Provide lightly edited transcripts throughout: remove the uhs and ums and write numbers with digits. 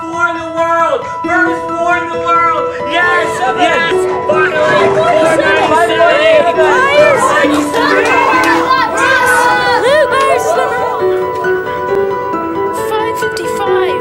four in the world! First four in the world! Yes! Yes! Finally! 555.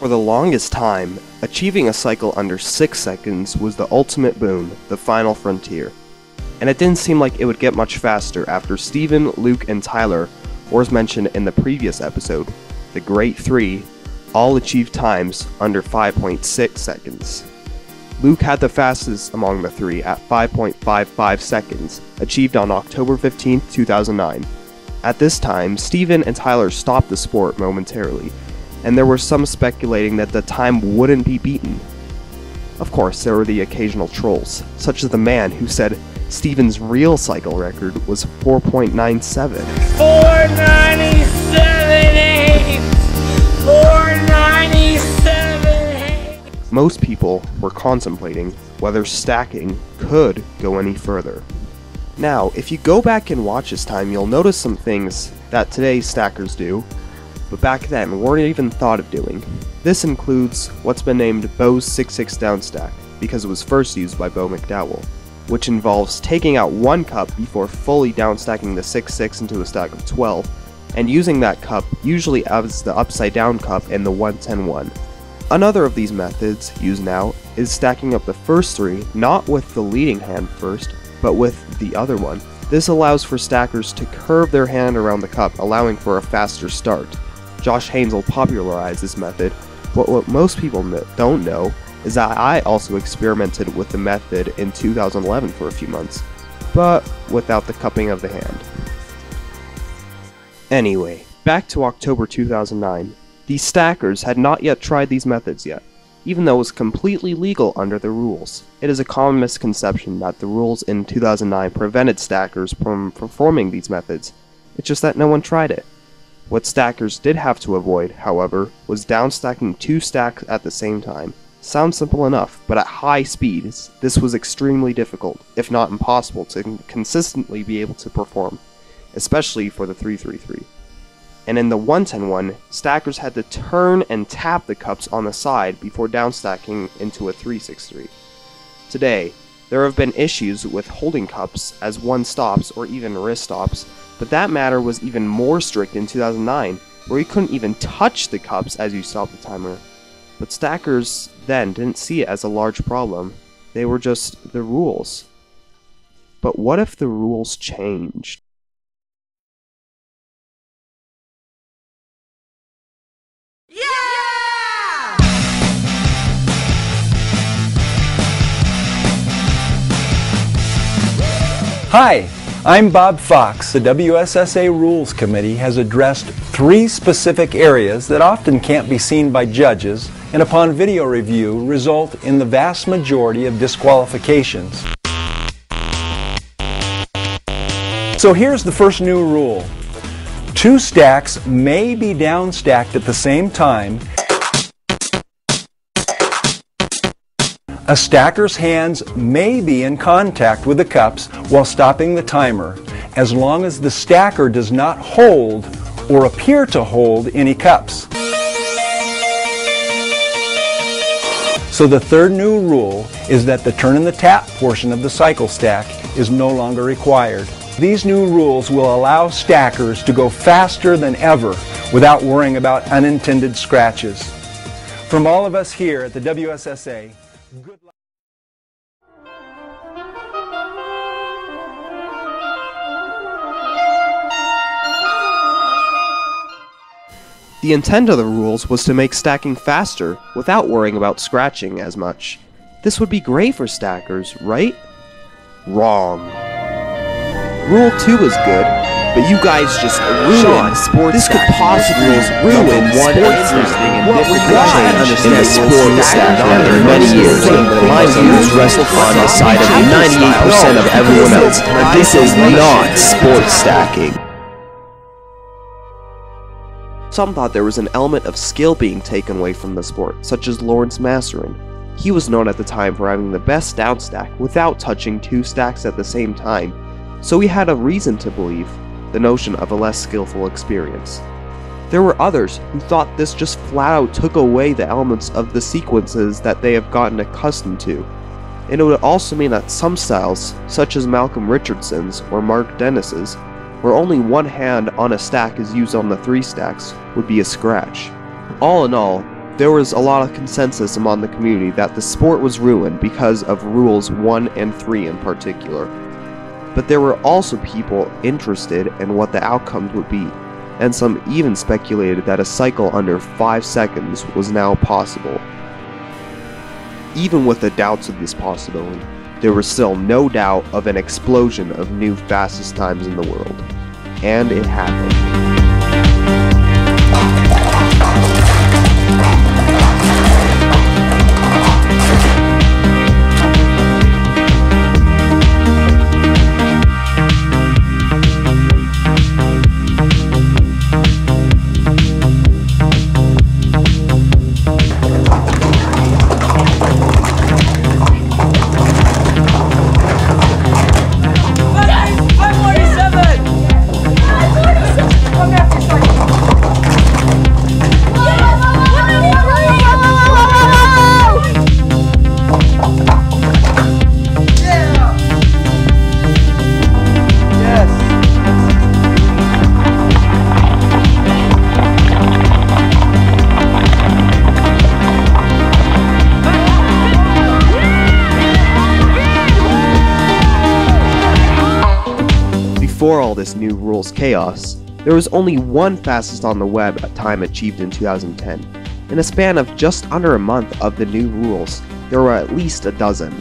For the longest time, achieving a cycle under 6 seconds was the ultimate boon, the final frontier. And it didn't seem like it would get much faster after Steven, Luke, and Tyler, or as mentioned in the previous episode, the Great Three, all achieved times under 5.6 seconds. Luke had the fastest among the three at 5.55 seconds, achieved on October 15, 2009. At this time, Steven and Tyler stopped the sport momentarily, and there were some speculating that the time wouldn't be beaten. Of course, there were the occasional trolls, such as the man who said Steven's real cycle record was 4.97. 497.8! 497.8! Most people were contemplating whether stacking could go any further. Now, if you go back and watch this time, you'll notice some things that today's stackers do, but back then weren't even thought of doing. This includes what's been named Bo's 6-6 downstack, because it was first used by Bo McDowell, which involves taking out one cup before fully downstacking the 6-6 into a stack of 12, and using that cup usually as the upside down cup in the 1-10-1. Another of these methods, used now, is stacking up the first three not with the leading hand first, but with the other one. This allows for stackers to curve their hand around the cup, allowing for a faster start. Josh Hansel popularized this method, but what most people don't know is that I also experimented with the method in 2011 for a few months, but without the cupping of the hand. Anyway, back to October 2009. These stackers had not yet tried these methods yet, even though it was completely legal under the rules. It is a common misconception that the rules in 2009 prevented stackers from performing these methods. It's just that no one tried it. What stackers did have to avoid, however, was downstacking 2 stacks at the same time. Sounds simple enough, but at high speeds, this was extremely difficult, if not impossible, to consistently be able to perform, especially for the 3-3-3. And in the 1-10-1, stackers had to turn and tap the cups on the side before downstacking into a 3-6-3. Today, there have been issues with holding cups as one stops or even wrist stops, but that matter was even more strict in 2009, where you couldn't even touch the cups as you stopped the timer. But stackers then didn't see it as a large problem. They were just the rules. But what if the rules changed? Hi, I'm Bob Fox. The WSSA Rules Committee has addressed 3 specific areas that often can't be seen by judges and upon video review result in the vast majority of disqualifications. So here's the first new rule. 2 stacks may be downstacked at the same time. A stacker's hands may be in contact with the cups while stopping the timer, as long as the stacker does not hold or appear to hold any cups. So the third new rule is that the turn and the tap portion of the cycle stack is no longer required. These new rules will allow stackers to go faster than ever without worrying about unintended scratches. From all of us here at the WSSA, good luck. The intent of the rules was to make stacking faster without worrying about scratching as much. This would be great for stackers, right? Wrong. Rule 2 is good, but you guys just ruined sports. This could possibly ruin one interesting and difficult change in the sport stack after many years. My views rest on the side of 98% of everyone else. This is not sports stacking. Some thought there was an element of skill being taken away from the sport, such as Lawrence Masserin. He was known at the time for having the best down stack without touching 2 stacks at the same time, so he had a reason to believe the notion of a less skillful experience. There were others who thought this just flat out took away the elements of the sequences that they have gotten accustomed to, and it would also mean that some styles, such as Malcolm Richardson's or Mark Dennis's, where only one hand on a stack is used on the 3 stacks, would be a scratch. All in all, there was a lot of consensus among the community that the sport was ruined because of rules 1 and 3 in particular. But there were also people interested in what the outcomes would be, and some even speculated that a cycle under 5 seconds was now possible. Even with the doubts of this possibility, there was still no doubt of an explosion of new fastest times in the world. And it happened. Before all this new rules chaos, there was only one fastest on the web time achieved in 2010. In a span of just under a month of the new rules, there were at least a dozen,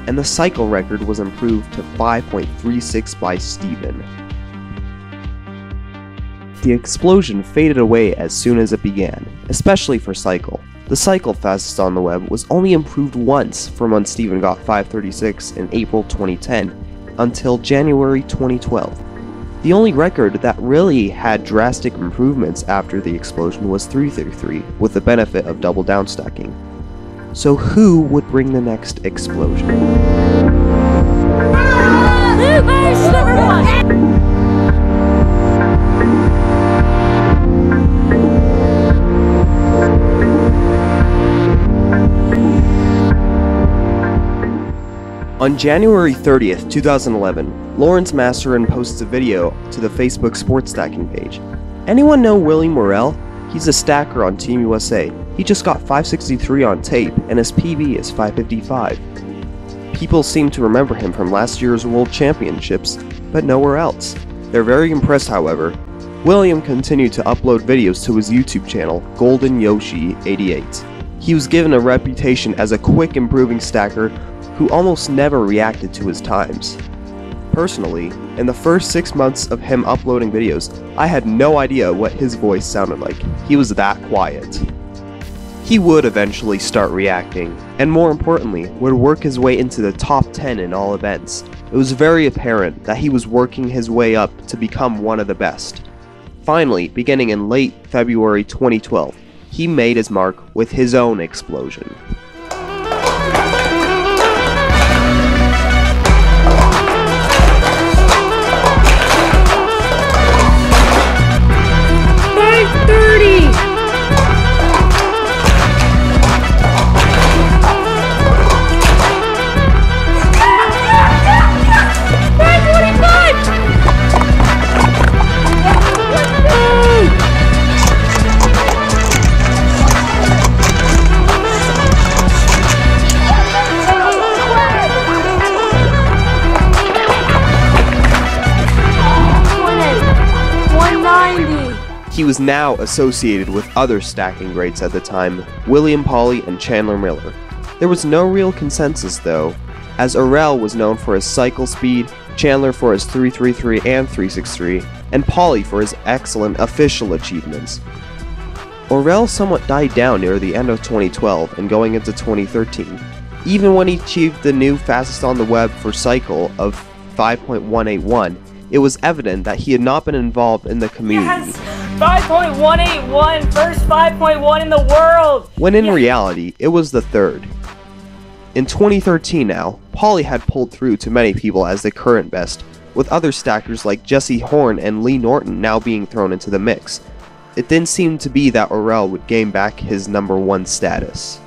and the cycle record was improved to 5.36 by Steven. The explosion faded away as soon as it began, especially for cycle. The cycle fastest on the web was only improved once from when Steven got 536 in April 2010 until January 2012. The only record that really had drastic improvements after the explosion was 333, with the benefit of double down stacking. So who would bring the next explosion? On January 30th, 2011, Lawrence Masserin posts a video to the Facebook sports stacking page. Anyone know Willie Morrell? He's a stacker on Team USA. He just got 563 on tape, and his PB is 555. People seem to remember him from last year's World Championships, but nowhere else. They're very impressed, however. William continued to upload videos to his YouTube channel, Golden Yoshi 88. He was given a reputation as a quick improving stacker who almost never reacted to his times. Personally, in the first 6 months of him uploading videos, I had no idea what his voice sounded like. He was that quiet. He would eventually start reacting, and more importantly, would work his way into the top 10 in all events. It was very apparent that he was working his way up to become one of the best. Finally, beginning in late February 2012, he made his mark with his own explosion. He was now associated with other stacking greats at the time, William Pauly and Chandler Miller. There was no real consensus though, as Orel was known for his cycle speed, Chandler for his 333 and 363, and Pauly for his excellent official achievements. Orel somewhat died down near the end of 2012 and going into 2013. Even when he achieved the new fastest on the web for cycle of 5.181, it was evident that he had not been involved in the community. Yes! 5.181, first 5.1 in the world! When in reality, it was the third. In 2013 now, Polly had pulled through to many people as the current best, with other stackers like Jesse Horn and Lee Norton now being thrown into the mix. It didn't seem to be that Aurel would gain back his #1 status.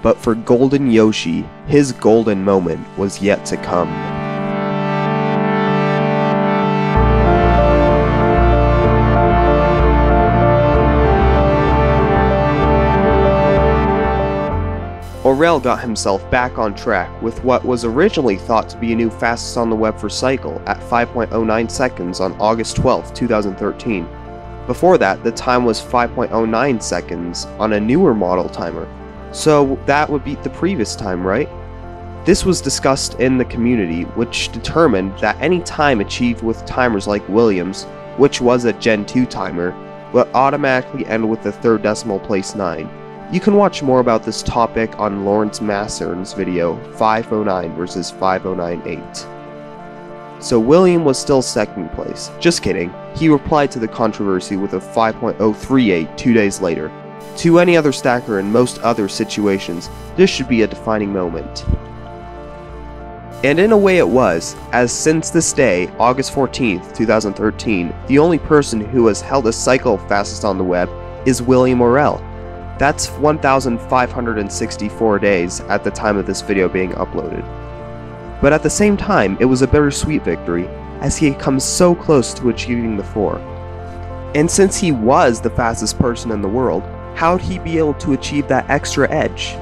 But for Golden Yoshi, his golden moment was yet to come. Aurel got himself back on track with what was originally thought to be a new fastest on the web for Cycle at 5.09 seconds on August 12, 2013. Before that, the time was 5.09 seconds on a newer model timer, so that would beat the previous time, right? This was discussed in the community, which determined that any time achieved with timers like Williams, which was a Gen 2 timer, would automatically end with the third decimal place 9. You can watch more about this topic on Lawrence Massern's video 509 versus 5098. So William was still second place. Just kidding, he replied to the controversy with a 5.038 2 days later. To any other stacker in most other situations, this should be a defining moment. And in a way it was, as since this day, August 14th, 2013, the only person who has held a cycle fastest on the web is William Aurel. That's 1,564 days at the time of this video being uploaded. But at the same time, it was a bittersweet victory, as he had come so close to achieving the 4. And since he was the fastest person in the world, how'd he be able to achieve that extra edge?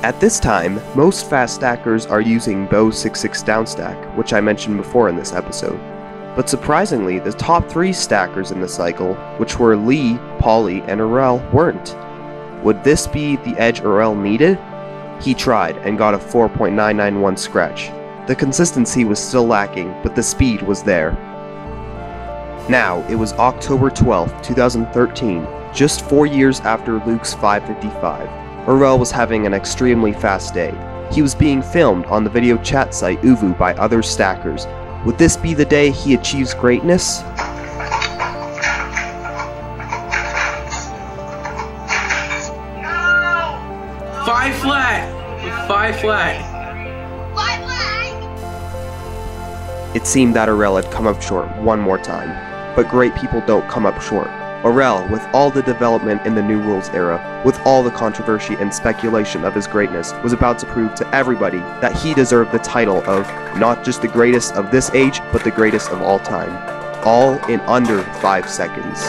At this time, most fast stackers are using Bow 66 downstack, which I mentioned before in this episode. But surprisingly, the top 3 stackers in the cycle, which were Lee, Polly, and Aurel, weren't. Would this be the edge Aurel needed? He tried and got a 4.991 scratch. The consistency was still lacking, but the speed was there. Now, it was October 12, 2013, just 4 years after Luke's 555. Aurel was having an extremely fast day. He was being filmed on the video chat site Uvu by other stackers. Would this be the day he achieves greatness? 5 flat! 5 flat! It seemed that Aurel had come up short one more time. But great people don't come up short. Aurel, with all the development in the New Rules era, with all the controversy and speculation of his greatness, was about to prove to everybody that he deserved the title of not just the greatest of this age, but the greatest of all time. All in under 5 seconds.